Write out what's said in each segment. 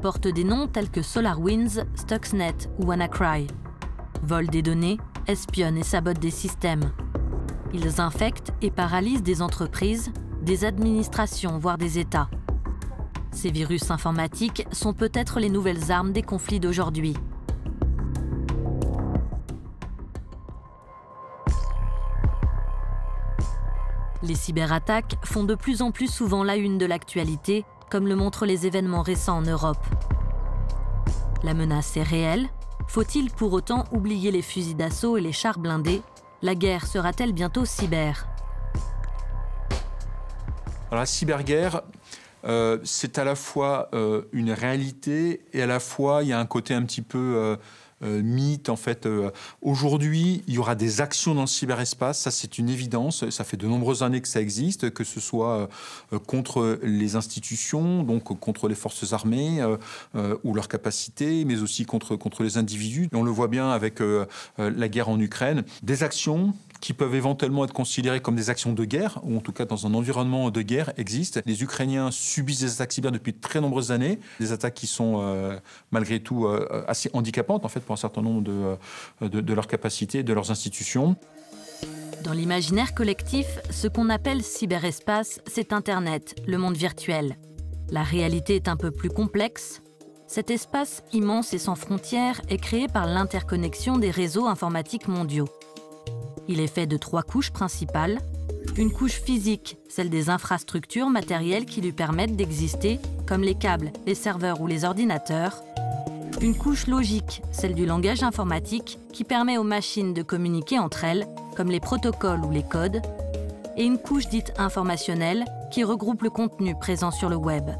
portent des noms tels que SolarWinds, Stuxnet ou WannaCry. Volent des données, espionnent et sabotent des systèmes. Ils infectent et paralysent des entreprises, des administrations, voire des États. Ces virus informatiques sont peut-être les nouvelles armes des conflits d'aujourd'hui. Les cyberattaques font de plus en plus souvent la une de l'actualité, comme le montrent les événements récents en Europe. La menace est réelle. Faut-il pour autant oublier les fusils d'assaut et les chars blindés? La guerre sera-t-elle bientôt cyber? Alors, la cyberguerre, c'est à la fois une réalité et à la fois il y a un côté un petit peu mythe. En fait, aujourd'hui, il y aura des actions dans le cyberespace, ça c'est une évidence. Ça fait de nombreuses années que ça existe, que ce soit contre les institutions, donc contre les forces armées ou leurs capacités, mais aussi contre les individus. Et on le voit bien avec la guerre en Ukraine. Des actions qui peuvent éventuellement être considérées comme des actions de guerre, ou en tout cas dans un environnement de guerre, existent. Les Ukrainiens subissent des attaques cyber depuis de très nombreuses années, des attaques qui sont malgré tout assez handicapantes en fait, pour un certain nombre de leurs capacités, de leurs institutions. Dans l'imaginaire collectif, ce qu'on appelle cyberespace, c'est Internet, le monde virtuel. La réalité est un peu plus complexe. Cet espace immense et sans frontières est créé par l'interconnexion des réseaux informatiques mondiaux. Il est fait de 3 couches principales. Une couche physique, celle des infrastructures matérielles qui lui permettent d'exister, comme les câbles, les serveurs ou les ordinateurs. Une couche logique, celle du langage informatique, qui permet aux machines de communiquer entre elles, comme les protocoles ou les codes. Et une couche dite informationnelle, qui regroupe le contenu présent sur le web.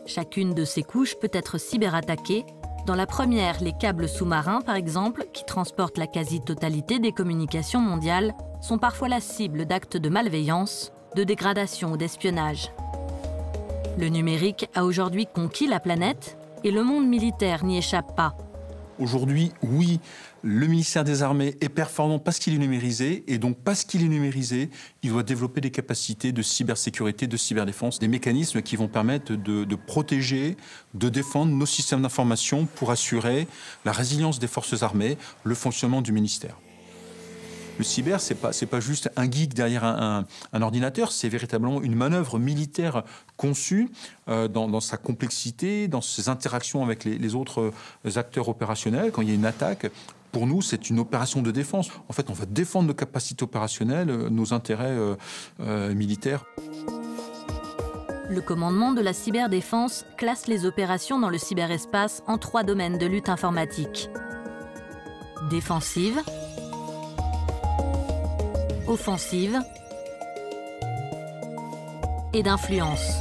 Chacune de ces couches peut être cyberattaquée. Dans la première, les câbles sous-marins, par exemple, qui transportent la quasi-totalité des communications mondiales, sont parfois la cible d'actes de malveillance, de dégradation ou d'espionnage. Le numérique a aujourd'hui conquis la planète et le monde militaire n'y échappe pas. Aujourd'hui, oui, le ministère des Armées est performant parce qu'il est numérisé, et donc parce qu'il est numérisé, il doit développer des capacités de cybersécurité, de cyberdéfense, des mécanismes qui vont permettre de protéger, de défendre nos systèmes d'information pour assurer la résilience des forces armées, le fonctionnement du ministère. Le cyber, c'est pas juste un geek derrière un ordinateur, c'est véritablement une manœuvre militaire conçue dans sa complexité, dans ses interactions avec les autres acteurs opérationnels. Quand il y a une attaque, pour nous, c'est une opération de défense. En fait, on va défendre nos capacités opérationnelles, nos intérêts militaires. Le commandement de la cyberdéfense classe les opérations dans le cyberespace en 3 domaines de lutte informatique. Défensive, offensive et d'influence.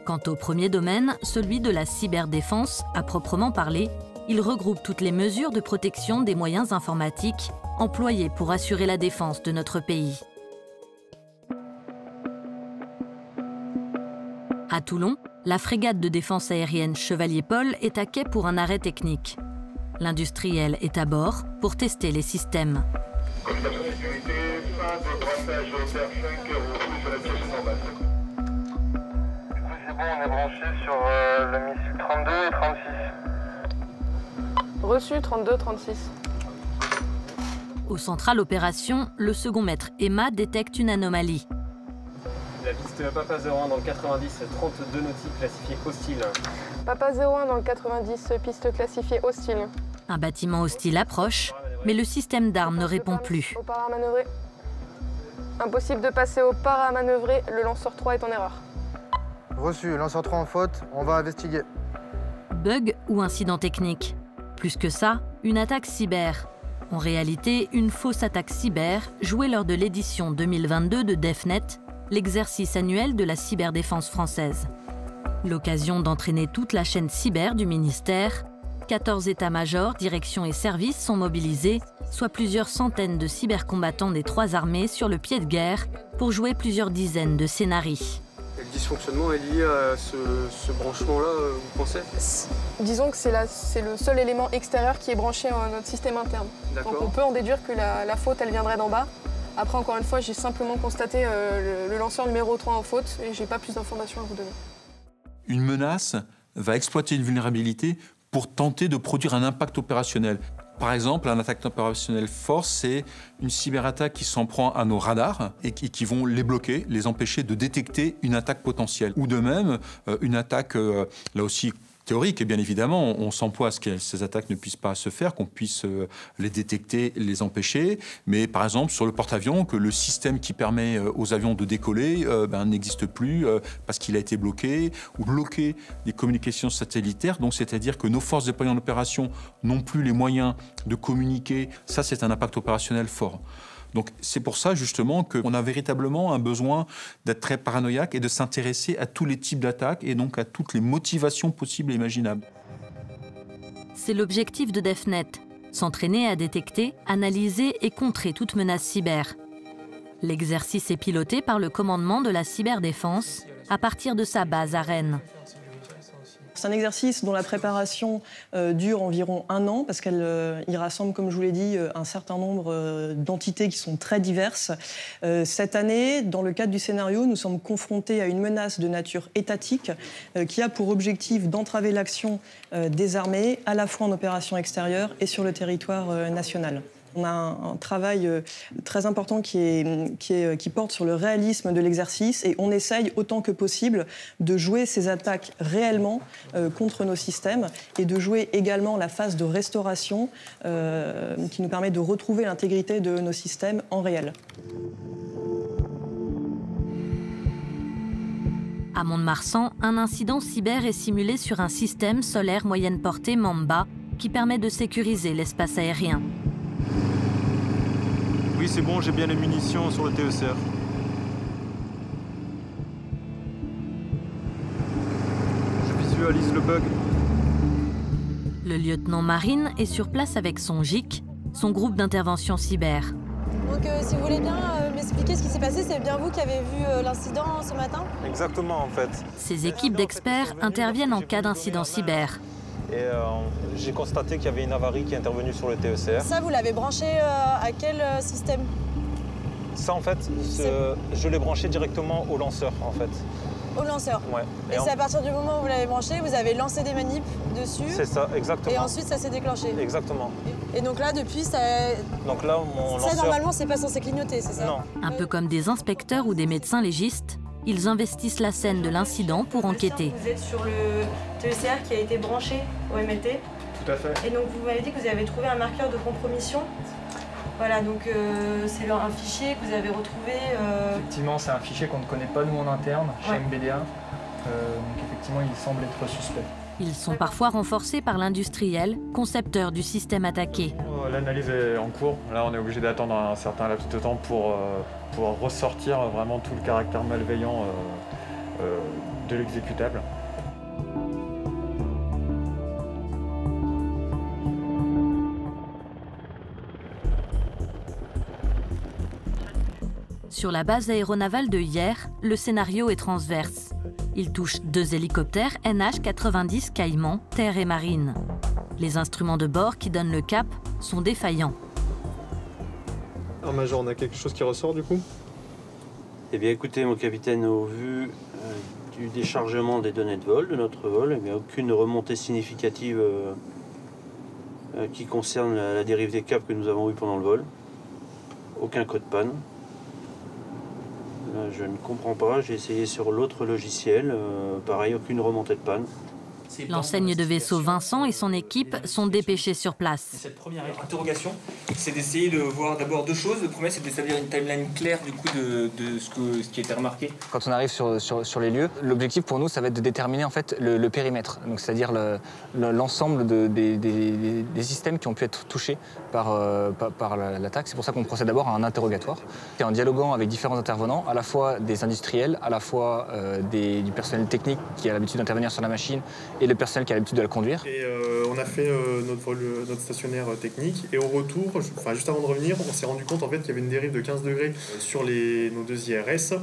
Quant au premier domaine, celui de la cyberdéfense, à proprement parler, il regroupe toutes les mesures de protection des moyens informatiques employés pour assurer la défense de notre pays. À Toulon, la frégate de défense aérienne Chevalier Paul est à quai pour un arrêt technique. L'industriel est à bord pour tester les systèmes. On est branché sur le missile 32 et 36. Reçu 32, 36. Au central opération, le second maître Emma détecte une anomalie. La piste Papa 01 dans le 90, 32 nautiques classifiées hostiles. Papa 01 dans le 90, piste classifiée hostile. Un bâtiment hostile approche, mais le système d'armes ne répond plus. Au paramanœuvrer. Impossible de passer au paramanœuvrer, le lanceur 3 est en erreur. Reçu, lanceur 3 en faute, on va investiguer. Bug ou incident technique? Plus que ça, une attaque cyber. En réalité, une fausse attaque cyber jouée lors de l'édition 2022 de DEFNET, l'exercice annuel de la cyberdéfense française. L'occasion d'entraîner toute la chaîne cyber du ministère. 14 états-majors, directions et services sont mobilisés, soit plusieurs centaines de cybercombattants des 3 armées sur le pied de guerre pour jouer plusieurs dizaines de scénarios. Le dysfonctionnement est lié à ce branchement-là, vous pensez? Disons que c'est le seul élément extérieur qui est branché à notre système interne. Donc on peut en déduire que la faute, elle viendrait d'en bas. Après, encore une fois, j'ai simplement constaté le lanceur numéro 3 en faute et j'ai pas plus d'informations à vous donner. Une menace, va exploiter une vulnérabilité pour tenter de produire un impact opérationnel. Par exemple, un attaque opérationnelle fort, c'est une cyberattaque qui s'en prend à nos radars et qui vont les bloquer, les empêcher de détecter une attaque potentielle. Ou de même, une attaque, là aussi, théorique, et bien évidemment, on s'emploie à ce que ces attaques ne puissent pas se faire, qu'on puisse les détecter, les empêcher. Mais par exemple, sur le porte-avions, que le système qui permet aux avions de décoller n'existe plus parce qu'il a été bloqué, ou bloquer les communications satellitaires. Donc, c'est-à-dire que nos forces déployées en opération n'ont plus les moyens de communiquer. Ça, c'est un impact opérationnel fort. Donc c'est pour ça justement qu'on a véritablement un besoin d'être très paranoïaque et de s'intéresser à tous les types d'attaques et donc à toutes les motivations possibles et imaginables. C'est l'objectif de DefNet, s'entraîner à détecter, analyser et contrer toute menace cyber. L'exercice est piloté par le commandement de la cyberdéfense à partir de sa base à Rennes. C'est un exercice dont la préparation dure environ 1 an parce qu'il rassemble, comme je vous l'ai dit, un certain nombre d'entités qui sont très diverses. Cette année, dans le cadre du scénario, nous sommes confrontés à une menace de nature étatique qui a pour objectif d'entraver l'action des armées à la fois en opération extérieure et sur le territoire national. On a un travail très important qui porte sur le réalisme de l'exercice et on essaye autant que possible de jouer ces attaques réellement contre nos systèmes et de jouer également la phase de restauration qui nous permet de retrouver l'intégrité de nos systèmes en réel. À Mont-de-Marsan, un incident cyber est simulé sur un système solaire moyenne portée Mamba qui permet de sécuriser l'espace aérien. Oui, c'est bon, j'ai bien les munitions sur le TECR. Je visualise le bug. Le lieutenant Marine est sur place avec son GIC, son groupe d'intervention cyber. Donc si vous voulez bien m'expliquer ce qui s'est passé, c'est bien vous qui avez vu l'incident ce matin? Exactement, en fait. Ces équipes d'experts interviennent en cas d'incident cyber. Et j'ai constaté qu'il y avait une avarie qui est intervenue sur le TECR. Ça, vous l'avez branché à quel système? Ça, en fait, je l'ai branché directement au lanceur, en fait. Au lanceur? Ouais. Et c'est à partir du moment où vous l'avez branché, vous avez lancé des manips dessus? C'est ça, exactement. Et ensuite, ça s'est déclenché? Exactement. Et donc là, depuis, ça... Donc là, mon lanceur... Ça, normalement, c'est pas censé clignoter, c'est ça? Non. Un peu comme des inspecteurs ou des médecins légistes, ils investissent la scène de l'incident pour enquêter. Vous êtes sur le TECR qui a été branché au MLT. Tout à fait. Et donc vous m'avez dit que vous avez trouvé un marqueur de compromission. Voilà, donc c'est un fichier que vous avez retrouvé. Effectivement, c'est un fichier qu'on ne connaît pas nous en interne, chez MBDA. Donc effectivement, il semble être suspect. Ils sont parfois renforcés par l'industriel, concepteur du système attaqué. L'analyse est en cours. Là, on est obligé d'attendre un certain laps de temps pour pouvoir ressortir vraiment tout le caractère malveillant de l'exécutable. Sur la base aéronavale de Hyères, le scénario est transverse. Il touche 2 hélicoptères NH-90 Caïman, terre et marine. Les instruments de bord qui donnent le cap sont défaillants. Alors Major, on a quelque chose qui ressort du coup? Eh bien écoutez mon capitaine, au vu du déchargement des données de vol, de notre vol, eh bien, aucune remontée significative qui concerne la dérive des câbles que nous avons eu pendant le vol. Aucun code panne. Là, je ne comprends pas, j'ai essayé sur l'autre logiciel, pareil, aucune remontée de panne. L'enseigne de vaisseau Vincent et son équipe sont dépêchés sur place. Cette première interrogation, c'est d'essayer de voir d'abord 2 choses. Le premier, c'est d'établir une timeline claire du coup de ce qui a été remarqué. Quand on arrive sur les lieux, l'objectif pour nous, ça va être de déterminer en fait le périmètre, donc c'est-à-dire l'ensemble des systèmes qui ont pu être touchés par l'attaque. C'est pour ça qu'on procède d'abord à un interrogatoire. Et en dialoguant avec différents intervenants, à la fois des industriels, à la fois du personnel technique qui a l'habitude d'intervenir sur la machine et le personnel qui a l'habitude de la conduire. Et on a fait notre stationnaire technique et au retour, juste avant de revenir, on s'est rendu compte en fait qu'il y avait une dérive de 15 degrés sur nos 2 IRS.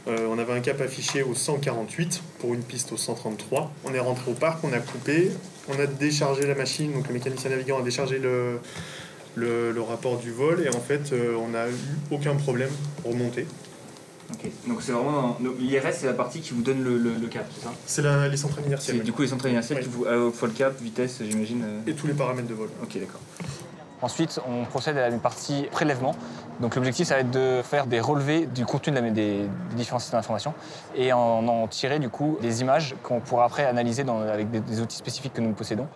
On avait un cap affiché au 148 pour une piste au 133. On est rentré au parc, on a coupé, on a déchargé la machine, donc le mécanicien navigant a déchargé le rapport du vol et en fait on n'a eu aucun problème pour remonter. Ok. Donc c'est vraiment l'IRS, c'est la partie qui vous donne le cap, c'est ça? C'est les centrales inertielles. Du coup les centrales inertielles qui vous fois le cap, vitesse, j'imagine. Et tous les paramètres de vol. Ok, d'accord. Ensuite, on procède à une partie prélèvement. Donc l'objectif, ça va être de faire des relevés du contenu des différents systèmes d'information et en tirer du coup des images qu'on pourra après analyser avec des outils spécifiques que nous possédons.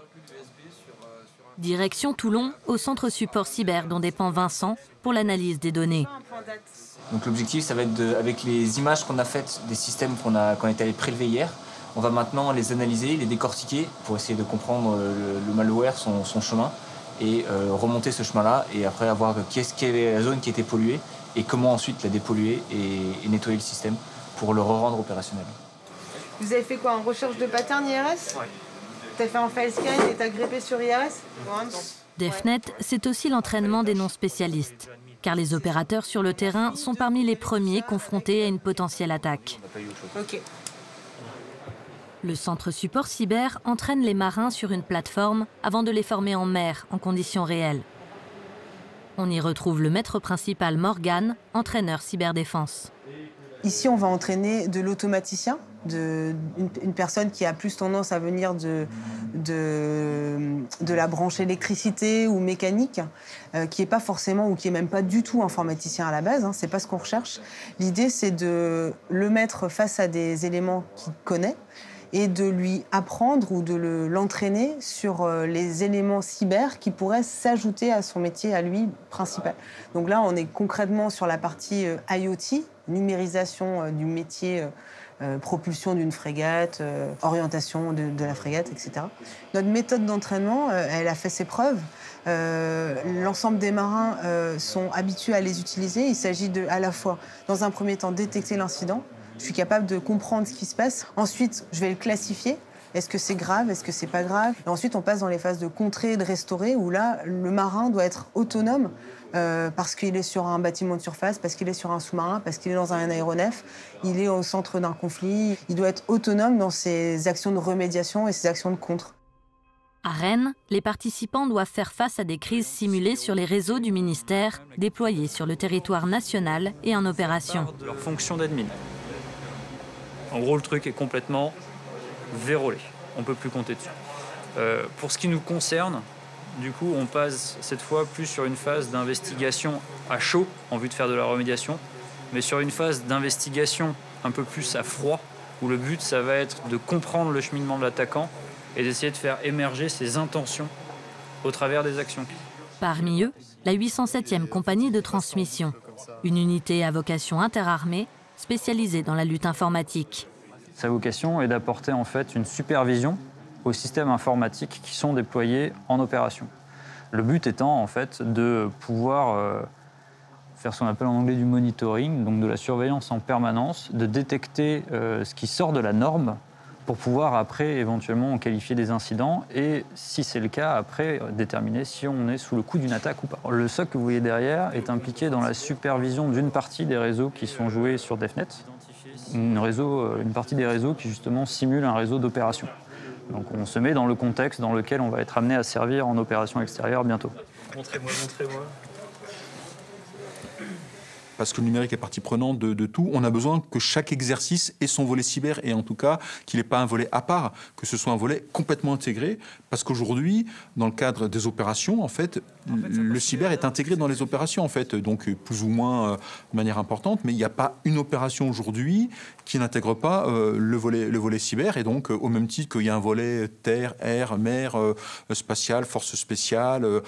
Direction Toulon, au centre support cyber dont dépend Vincent pour l'analyse des données. Donc l'objectif, ça va être avec les images qu'on a faites des systèmes qu'on est allé prélever hier, on va maintenant les analyser, les décortiquer pour essayer de comprendre le malware, son chemin, et remonter ce chemin-là et après voir quelle est la zone qui a été polluée et comment ensuite la dépolluer et nettoyer le système pour le rendre opérationnel. Vous avez fait quoi, en recherche de pattern IRS? Ouais. T'as fait un file scan et t'as grippé sur IRS? DEFNET, c'est aussi l'entraînement des non-spécialistes, car les opérateurs sur le terrain sont parmi les premiers confrontés à une potentielle attaque. Ok. Le centre support cyber entraîne les marins sur une plateforme avant de les former en mer en conditions réelles. On y retrouve le maître principal Morgane, entraîneur cyberdéfense. Ici, on va entraîner de l'automaticien, une personne qui a plus tendance à venir de la branche électricité ou mécanique, qui n'est pas forcément ou qui n'est même pas du tout informaticien à la base, c'est pas ce qu'on recherche. L'idée, c'est de le mettre face à des éléments qu'il connaît et de lui apprendre ou de l'entraîner sur les éléments cyber qui pourraient s'ajouter à son métier à lui principal. Donc là, on est concrètement sur la partie IoT, numérisation du métier, propulsion d'une frégate, orientation de la frégate, etc. Notre méthode d'entraînement, elle a fait ses preuves. L'ensemble des marins sont habitués à les utiliser. Il s'agit de, à la fois, dans un premier temps, détecter l'incident. Je suis capable de comprendre ce qui se passe. Ensuite, je vais le classifier. Est-ce que c'est grave? Est-ce que c'est pas grave? Et ensuite, on passe dans les phases de contrer et de restaurer, où là, le marin doit être autonome parce qu'il est sur un bâtiment de surface, parce qu'il est sur un sous-marin, parce qu'il est dans un aéronef, il est au centre d'un conflit. Il doit être autonome dans ses actions de remédiation et ses actions de contre. À Rennes, les participants doivent faire face à des crises simulées sur les réseaux du ministère, déployés sur le territoire national et en opération. Leur fonction d'admin. En gros, le truc est complètement verrouillé. On ne peut plus compter dessus. Pour ce qui nous concerne, du coup, on passe cette fois plus sur une phase d'investigation à chaud, en vue de faire de la remédiation, mais sur une phase d'investigation un peu plus à froid, où le but, ça va être de comprendre le cheminement de l'attaquant et d'essayer de faire émerger ses intentions au travers des actions. Parmi eux, la 807e compagnie de transmission, une unité à vocation interarmée spécialisée dans la lutte informatique. Sa vocation est d'apporter en fait une supervision aux systèmes informatiques qui sont déployés en opération. Le but étant en fait de pouvoir faire ce qu'on appelle en anglais du monitoring, donc de la surveillance en permanence, de détecter ce qui sort de la norme pour pouvoir après éventuellement qualifier des incidents et, si c'est le cas, après déterminer si on est sous le coup d'une attaque ou pas. Le SOC que vous voyez derrière est impliqué dans la supervision d'une partie des réseaux qui sont joués sur DEFNET, une partie des réseaux qui justement simule un réseau d'opération. Donc on se met dans le contexte dans lequel on va être amené à servir en opération extérieure bientôt. Montrez-moi. Parce que le numérique est partie prenante de tout, on a besoin que chaque exercice ait son volet cyber et en tout cas qu'il n'ait pas un volet à part, que ce soit un volet complètement intégré. Parce qu'aujourd'hui, dans le cadre des opérations, en fait, le cyber est intégré dans les opérations, en fait, donc plus ou moins de manière importante, mais il n'y a pas une opération aujourd'hui qui n'intègre pas le volet cyber. Et donc, au même titre qu'il y a un volet terre, air, mer, spatial, force spéciale,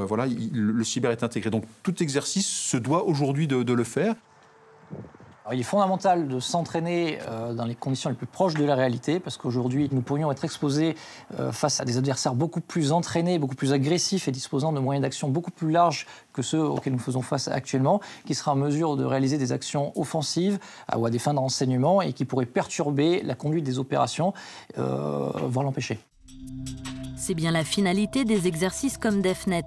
voilà, le cyber est intégré. Donc, tout exercice se doit aujourd'hui de le faire. Alors, il est fondamental de s'entraîner dans les conditions les plus proches de la réalité, parce qu'aujourd'hui, nous pourrions être exposés face à des adversaires beaucoup plus entraînés, beaucoup plus agressifs et disposant de moyens d'action beaucoup plus larges que ceux auxquels nous faisons face actuellement, qui sera en mesure de réaliser des actions offensives ou à des fins de renseignement et qui pourraient perturber la conduite des opérations, voire l'empêcher. C'est bien la finalité des exercices comme DEFNET,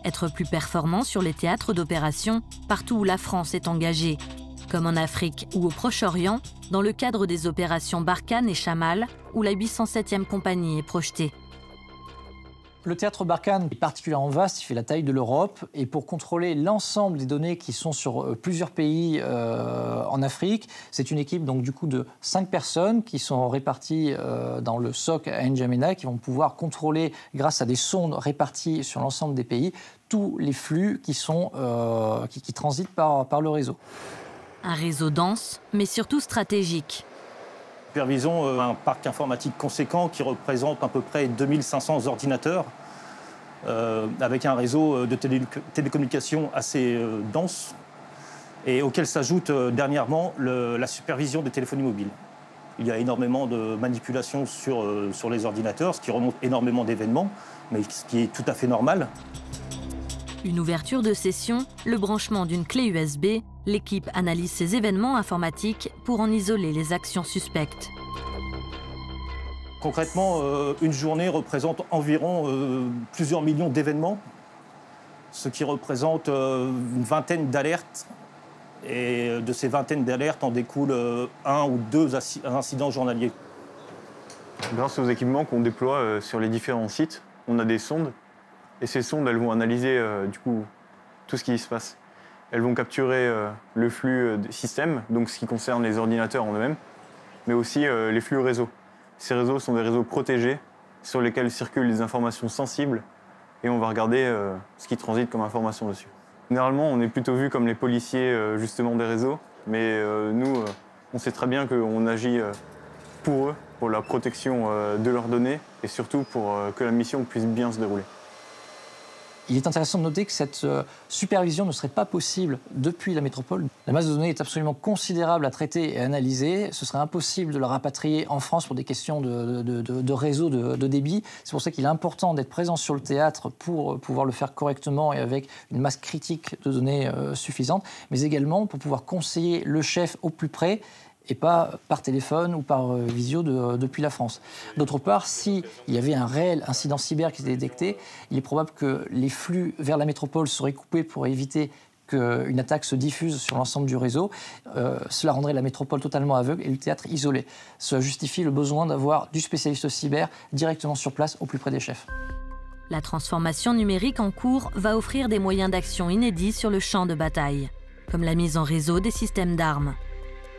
être plus performant sur les théâtres d'opération partout où la France est engagée, comme en Afrique ou au Proche-Orient, dans le cadre des opérations Barkhane et Chamal, où la 807e compagnie est projetée. Le théâtre Barkhane est particulièrement vaste, il fait la taille de l'Europe. Et pour contrôler l'ensemble des données qui sont sur plusieurs pays en Afrique, c'est une équipe donc, du coup, de 5 personnes qui sont réparties dans le SOC à N'Djamena, qui vont pouvoir contrôler, grâce à des sondes réparties sur l'ensemble des pays, tous les flux qui transitent par le réseau. Un réseau dense, mais surtout stratégique. Supervision un parc informatique conséquent qui représente à peu près 2500 ordinateurs, avec un réseau de télécommunications assez dense, et auquel s'ajoute dernièrement la supervision des téléphonies mobiles. Il y a énormément de manipulations sur les ordinateurs, ce qui remonte énormément d'événements, mais ce qui est tout à fait normal. Une ouverture de session, le branchement d'une clé USB, l'équipe analyse ces événements informatiques pour en isoler les actions suspectes. Concrètement, une journée représente environ plusieurs millions d'événements, ce qui représente une vingtaine d'alertes. Et de ces vingtaines d'alertes en découlent 1 ou 2 incidents journaliers. Grâce aux équipements qu'on déploie sur les différents sites, on a des sondes. Et ces sondes, elles vont analyser du coup tout ce qui se passe. Elles vont capturer le flux de système, donc ce qui concerne les ordinateurs en eux-mêmes, mais aussi les flux réseau. Ces réseaux sont des réseaux protégés sur lesquels circulent des informations sensibles et on va regarder ce qui transite comme information dessus. Généralement, on est plutôt vu comme les policiers justement des réseaux, mais nous, on sait très bien qu'on agit pour eux, pour la protection de leurs données et surtout pour que la mission puisse bien se dérouler. Il est intéressant de noter que cette supervision ne serait pas possible depuis la métropole. La masse de données est absolument considérable à traiter et à analyser. Ce serait impossible de la rapatrier en France pour des questions de réseau, de débit. C'est pour ça qu'il est important d'être présent sur le théâtre pour pouvoir le faire correctement et avec une masse critique de données suffisante, mais également pour pouvoir conseiller le chef au plus près et pas par téléphone ou par visio depuis la France. D'autre part, s'il y avait un réel incident cyber qui était détecté, il est probable que les flux vers la métropole seraient coupés pour éviter qu'une attaque se diffuse sur l'ensemble du réseau. Cela rendrait la métropole totalement aveugle et le théâtre isolé. Cela justifie le besoin d'avoir du spécialiste cyber directement sur place, au plus près des chefs. La transformation numérique en cours va offrir des moyens d'action inédits sur le champ de bataille, comme la mise en réseau des systèmes d'armes,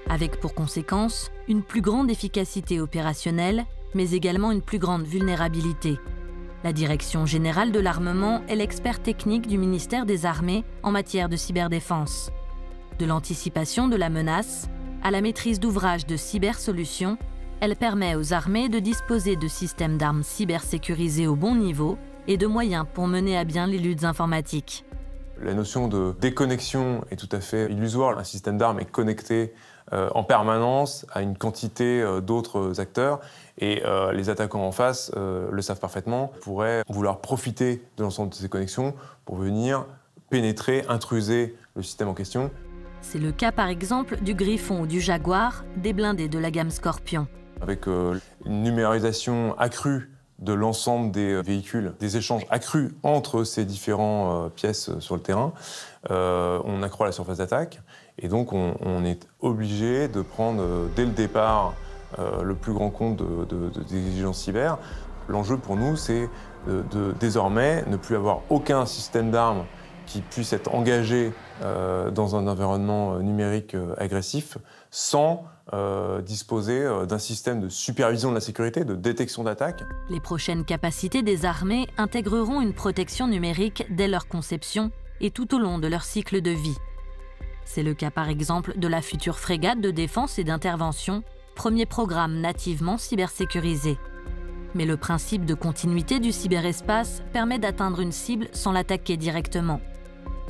avec pour conséquence une plus grande efficacité opérationnelle, mais également une plus grande vulnérabilité. La Direction générale de l'armement est l'expert technique du ministère des Armées en matière de cyberdéfense. De l'anticipation de la menace à la maîtrise d'ouvrage de cybersolutions, elle permet aux armées de disposer de systèmes d'armes cybersécurisés au bon niveau et de moyens pour mener à bien les luttes informatiques. La notion de déconnexion est tout à fait illusoire. Un système d'armes est connecté en permanence à une quantité d'autres acteurs et les attaquants en face le savent parfaitement, pourraient vouloir profiter de l'ensemble de ces connexions pour venir pénétrer, intruser le système en question. C'est le cas par exemple du Griffon ou du Jaguar, des blindés de la gamme Scorpion. Avec une numérisation accrue de l'ensemble des véhicules, des échanges accrus entre ces différentes pièces sur le terrain, on accroît la surface d'attaque et donc on est obligé de prendre dès le départ le plus grand compte des exigences cyber. L'enjeu pour nous, c'est de désormais ne plus avoir aucun système d'armes qui puisse être engagé dans un environnement numérique agressif sans disposer d'un système de supervision de la sécurité, de détection d'attaques. Les prochaines capacités des armées intégreront une protection numérique dès leur conception et tout au long de leur cycle de vie. C'est le cas par exemple de la future frégate de défense et d'intervention, premier programme nativement cybersécurisé. Mais le principe de continuité du cyberespace permet d'atteindre une cible sans l'attaquer directement.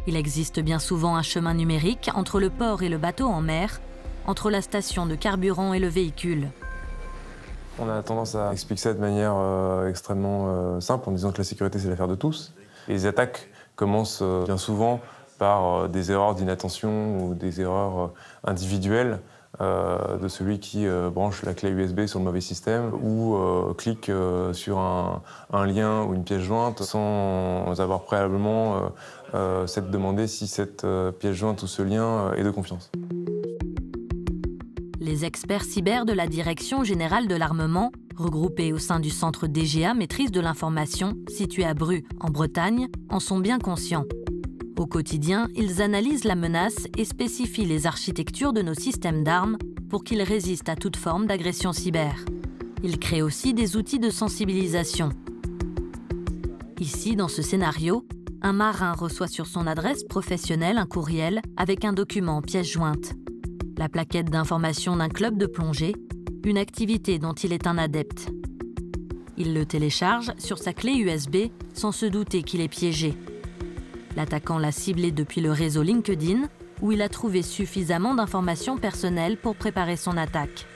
Il existe bien souvent un chemin numérique entre le port et le bateau en mer, entre la station de carburant et le véhicule. On a tendance à expliquer ça de manière extrêmement simple en disant que la sécurité c'est l'affaire de tous. Les attaques commencent bien souvent par des erreurs d'inattention ou des erreurs individuelles de celui qui branche la clé USB sur le mauvais système ou clique sur un lien ou une pièce jointe sans avoir préalablement s'être demandé si cette pièce jointe ou ce lien est de confiance. Les experts cyber de la Direction générale de l'armement, regroupés au sein du centre DGA Maîtrise de l'information, situé à Bru, en Bretagne, en sont bien conscients. Au quotidien, ils analysent la menace et spécifient les architectures de nos systèmes d'armes pour qu'ils résistent à toute forme d'agression cyber. Ils créent aussi des outils de sensibilisation. Ici, dans ce scénario, un marin reçoit sur son adresse professionnelle un courriel avec un document en pièce jointe. La plaquette d'information d'un club de plongée, une activité dont il est un adepte. Il le télécharge sur sa clé USB sans se douter qu'il est piégé. L'attaquant l'a ciblé depuis le réseau LinkedIn, où il a trouvé suffisamment d'informations personnelles pour préparer son attaque.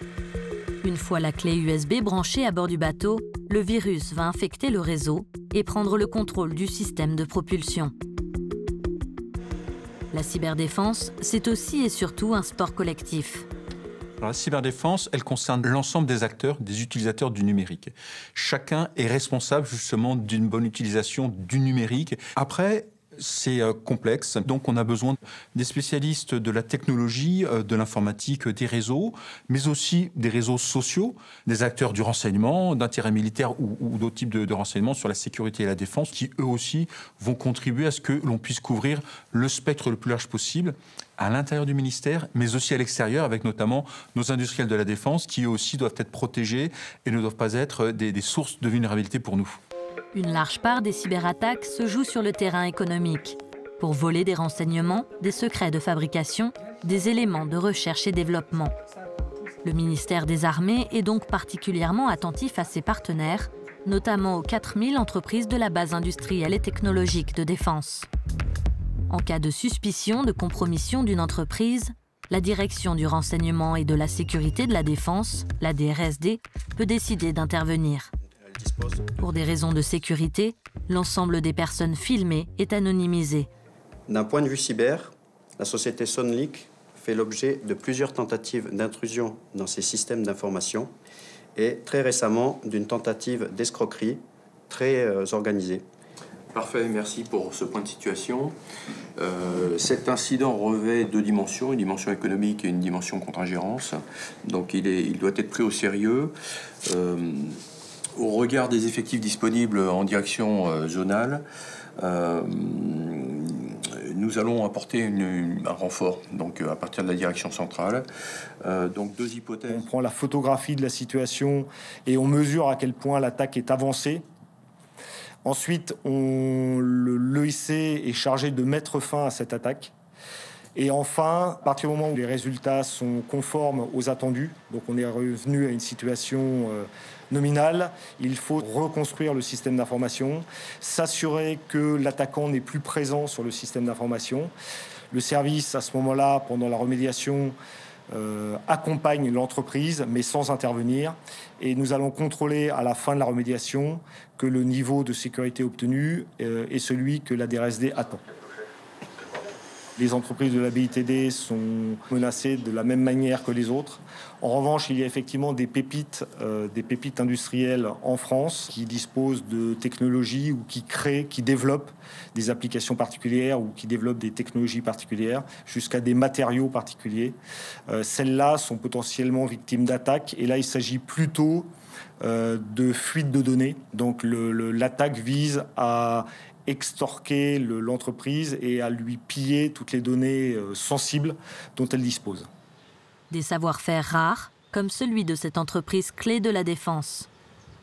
Une fois la clé USB branchée à bord du bateau, le virus va infecter le réseau et prendre le contrôle du système de propulsion. La cyberdéfense, c'est aussi et surtout un sport collectif. Alors, la cyberdéfense, elle concerne l'ensemble des acteurs, des utilisateurs du numérique. Chacun est responsable justement d'une bonne utilisation du numérique. Après, c'est complexe, donc on a besoin des spécialistes de la technologie, de l'informatique, des réseaux, mais aussi des réseaux sociaux, des acteurs du renseignement, d'intérêt militaire ou d'autres types de renseignements sur la sécurité et la défense, qui eux aussi vont contribuer à ce que l'on puisse couvrir le spectre le plus large possible à l'intérieur du ministère, mais aussi à l'extérieur, avec notamment nos industriels de la défense, qui eux aussi doivent être protégés et ne doivent pas être des sources de vulnérabilité pour nous. Une large part des cyberattaques se joue sur le terrain économique, pour voler des renseignements, des secrets de fabrication, des éléments de recherche et développement. Le ministère des Armées est donc particulièrement attentif à ses partenaires, notamment aux 4000 entreprises de la base industrielle et technologique de défense. En cas de suspicion de compromission d'une entreprise, la Direction du renseignement et de la sécurité de la défense, la DRSD, peut décider d'intervenir. Pour des raisons de sécurité, l'ensemble des personnes filmées est anonymisé. D'un point de vue cyber, la société Sonlic fait l'objet de plusieurs tentatives d'intrusion dans ses systèmes d'information et très récemment d'une tentative d'escroquerie très organisée. Parfait, merci pour ce point de situation. Cet incident revêt deux dimensions, une dimension économique et une dimension contre-ingérence. Donc il doit être pris au sérieux. Au regard des effectifs disponibles en direction zonale, nous allons apporter un renfort donc, à partir de la direction centrale. Donc deux hypothèses. On prend la photographie de la situation et on mesure à quel point l'attaque est avancée. Ensuite, l'EIC est chargé de mettre fin à cette attaque. Et enfin, à partir du moment où les résultats sont conformes aux attendus, donc on est revenu à une situation nominale, il faut reconstruire le système d'information, s'assurer que l'attaquant n'est plus présent sur le système d'information. Le service, à ce moment-là, pendant la remédiation, accompagne l'entreprise, mais sans intervenir. Et nous allons contrôler à la fin de la remédiation que le niveau de sécurité obtenu est celui que la DRSD attend. Les entreprises de la BITD sont menacées de la même manière que les autres. En revanche, il y a effectivement des pépites industrielles en France qui disposent de technologies ou qui créent, qui développent des applications particulières ou qui développent des technologies particulières jusqu'à des matériaux particuliers. Celles-là sont potentiellement victimes d'attaques et là, il s'agit plutôt de fuite de données. Donc l'attaque vise à extorquer l'entreprise et à lui piller toutes les données sensibles dont elle dispose. Des savoir-faire rares, comme celui de cette entreprise clé de la défense.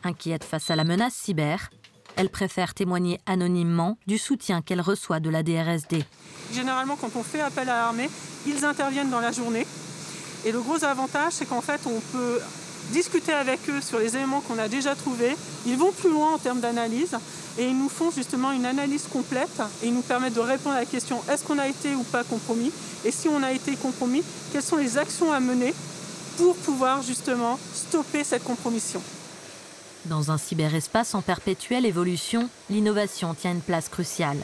Inquiète face à la menace cyber, elle préfère témoigner anonymement du soutien qu'elle reçoit de la DRSD. Généralement, quand on fait appel à l'armée, ils interviennent dans la journée. Et le gros avantage, c'est qu'en fait, on peut discuter avec eux sur les éléments qu'on a déjà trouvés. Ils vont plus loin en termes d'analyse et ils nous font justement une analyse complète et ils nous permettent de répondre à la question est-ce qu'on a été ou pas compromis, et si on a été compromis, quelles sont les actions à mener pour pouvoir justement stopper cette compromission. Dans un cyberespace en perpétuelle évolution, l'innovation tient une place cruciale.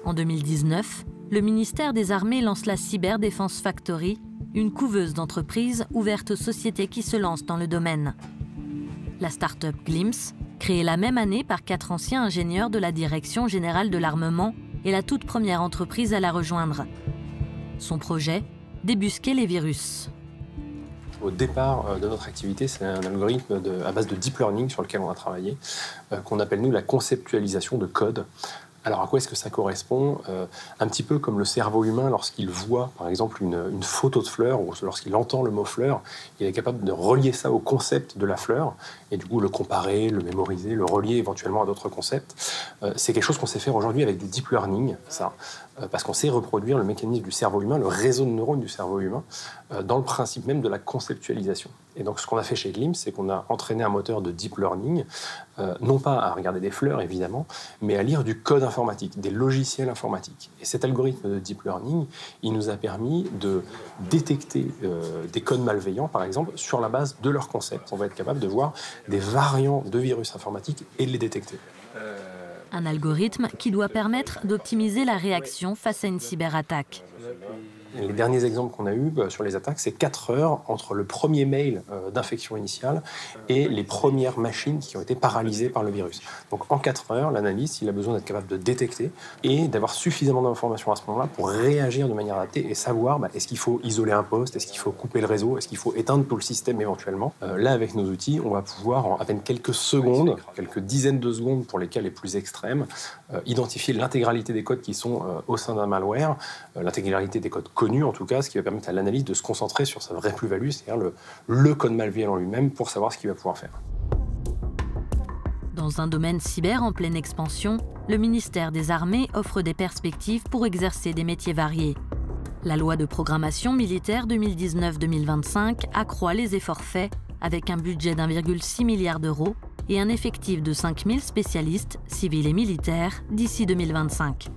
En 2019, le ministère des Armées lance la Cyber Defense Factory, une couveuse d'entreprises ouverte aux sociétés qui se lancent dans le domaine. La start-up Glimpse, créée la même année par 4 anciens ingénieurs de la Direction générale de l'armement, est la toute première entreprise à la rejoindre. Son projet, débusquer les virus. Au départ de notre activité, c'est un algorithme à base de deep learning sur lequel on a travaillé, qu'on appelle nous la conceptualisation de code. Alors à quoi est-ce que ça correspond? Un petit peu comme le cerveau humain lorsqu'il voit par exemple une photo de fleur ou lorsqu'il entend le mot fleur, il est capable de relier ça au concept de la fleur et du coup le comparer, le mémoriser, le relier éventuellement à d'autres concepts. C'est quelque chose qu'on sait faire aujourd'hui avec du deep learning, ça, parce qu'on sait reproduire le mécanisme du cerveau humain, le réseau de neurones du cerveau humain, dans le principe même de la conceptualisation. Et donc ce qu'on a fait chez Glimpse, c'est qu'on a entraîné un moteur de deep learning, non pas à regarder des fleurs évidemment, mais à lire du code informatique, des logiciels informatiques. Et cet algorithme de deep learning, il nous a permis de détecter des codes malveillants, par exemple, sur la base de leur concept. On va être capable de voir des variants de virus informatiques et de les détecter. Un algorithme qui doit permettre d'optimiser la réaction face à une cyberattaque. Les derniers exemples qu'on a eus sur les attaques, c'est 4 heures entre le premier mail d'infection initiale et les premières machines qui ont été paralysées par le virus. Donc en 4 heures, l'analyste, il a besoin d'être capable de détecter et d'avoir suffisamment d'informations à ce moment-là pour réagir de manière adaptée et savoir est-ce qu'il faut isoler un poste, est-ce qu'il faut couper le réseau, est-ce qu'il faut éteindre tout le système éventuellement. Là, avec nos outils, on va pouvoir en à peine quelques secondes, quelques dizaines de secondes pour les cas les plus extrêmes, identifier l'intégralité des codes qui sont au sein d'un malware, l'intégralité des codes connus en tout cas, ce qui va permettre à l'analyse de se concentrer sur sa vraie plus-value, c'est-à-dire le code malveillant en lui-même pour savoir ce qu'il va pouvoir faire. Dans un domaine cyber en pleine expansion, le ministère des Armées offre des perspectives pour exercer des métiers variés. La loi de programmation militaire 2019-2025 accroît les efforts faits avec un budget d'1,6 milliard d'euros et un effectif de 5000 spécialistes, civils et militaires, d'ici 2025.